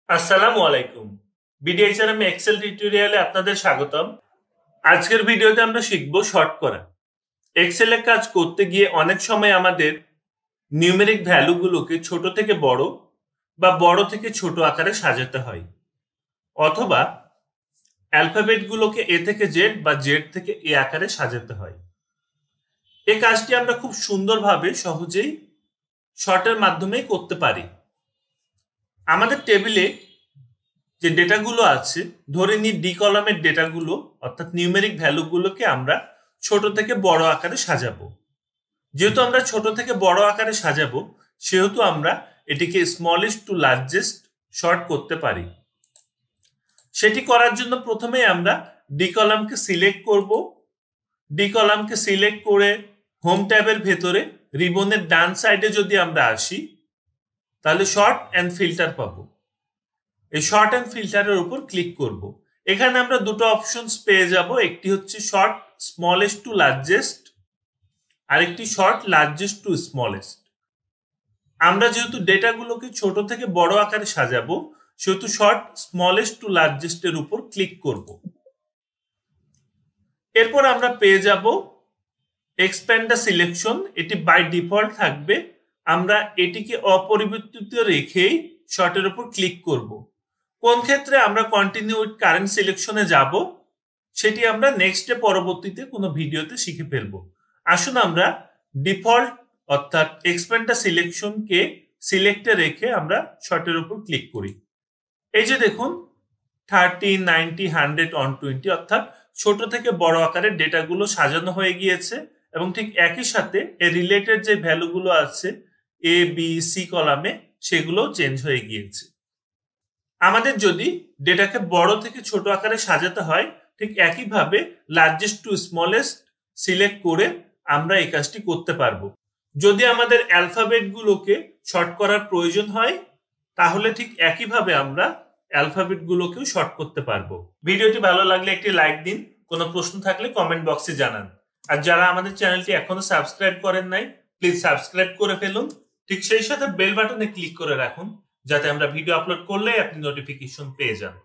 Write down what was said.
আসসালামু আলাইকুম। BDHRM Excel টিউটোরিয়ালে আপনাদের স্বাগতম। আজকের ভিডিওতে আমরা শিখব শর্ট করা। এক্সেলে কাজ করতে গিয়ে অনেক সময় আমাদের নিউমেরিক ভ্যালুগুলোকে ছোট থেকে বড় বা বড় থেকে ছোট আকারে সাজাতে হয়, অথবা অ্যালফাবেটগুলোকে এ থেকে জেড বা জেড থেকে এ আকারে সাজাতে হয়। এই কাজটি আমরা খুব সুন্দরভাবে সহজেই শর্টের মাধ্যমেই করতে পারি। আমাদের টেবিলে যে ডেটাগুলো আছে, ধরে নিই ডি কলামের ডেটাগুলো অর্থাৎ নিউমেরিক ভ্যালুগুলোকে আমরা ছোট থেকে বড় আকারে সাজাবো। যেহেতু আমরা ছোট থেকে বড় আকারে সাজাবো, সেহেতু আমরা এটিকে স্মলেস্ট টু লার্জেস্ট শর্ট করতে পারি। সেটি করার জন্য প্রথমেই আমরা ডি কলামকে সিলেক্ট করব। ডি কলামকে সিলেক্ট করে হোম ট্যাবের ভেতরে রিবনের ডান সাইডে যদি আমরা আসি, তাহলে শর্ট অ্যান্ড ফিল্টার পাবো। এই শর্ট অ্যান্ড ফিল্টারের উপর ক্লিক করব। এখানে আমরা দুটো অপশনস পেয়ে যাব, একটি হচ্ছে শর্ট স্মলেস্ট টু লার্জেস্ট, আরেকটি শর্ট লার্জেস্ট টু স্মলেস্ট। আমরা যেহেতু ডেটাগুলোকে ছোট থেকে বড় আকারে সাজাবো, সেহেতু শর্ট স্মলেস্ট টু লার্জেস্টের উপর ক্লিক করব। এরপর আমরা পেয়ে যাব এক্সপ্যান্ড দ্য সিলেকশন। এটি বাই ডিফল্ট থাকবে। আমরা এটিকে অপরিবর্তিত রেখেই শর্টের উপর ক্লিক করব। কোন ক্ষেত্রে আমরা কন্টিনিউ উইথ কারেন্ট সিলেকশনে যাব, সেটি আমরা নেক্সটে পরবর্তীতে কোনো ভিডিওতে শিখে ফেলব। আসুন আমরা ডিফল্ট অর্থাৎ এক্সপ্যান্ড দ্য সিলেকশনকে সিলেক্টে রেখে আমরা শর্টের উপর ক্লিক করি। এই যে দেখুন 30, 90, 100, 120 অর্থাৎ ছোট থেকে বড় আকারের ডেটাগুলো সাজানো হয়ে গিয়েছে, এবং ঠিক একই সাথে এর রিলেটেড যে ভ্যালুগুলো আছে এ বি সি কলামে, সেগুলো চেঞ্জ হয়ে গিয়েছে। আমাদের যদি ডেটাকে বড় থেকে ছোট আকারে সাজাতে হয়, ঠিক একইভাবে লার্জেস্ট টু স্মলেস্ট সিলেক্ট করে আমরা এই কাজটি করতে পারবো। যদি আমাদের অ্যালফাবেটগুলোকে শর্ট করার প্রয়োজন হয়, তাহলে ঠিক একইভাবে আমরা অ্যালফাবেটগুলোকেও শর্ট করতে পারবো। ভিডিওটি ভালো লাগলে একটি লাইক দিন, কোনো প্রশ্ন থাকলে কমেন্ট বক্সে জানান। আর যারা আমাদের চ্যানেলটি এখনো সাবস্ক্রাইব করেন নাই, প্লিজ সাবস্ক্রাইব করে ফেলুন। ঠিক সেই সাথে বেল বাটনে ক্লিক করে রাখুন, যাতে আমরা ভিডিও আপলোড করলে আপনি নোটিফিকেশন পেয়ে যান।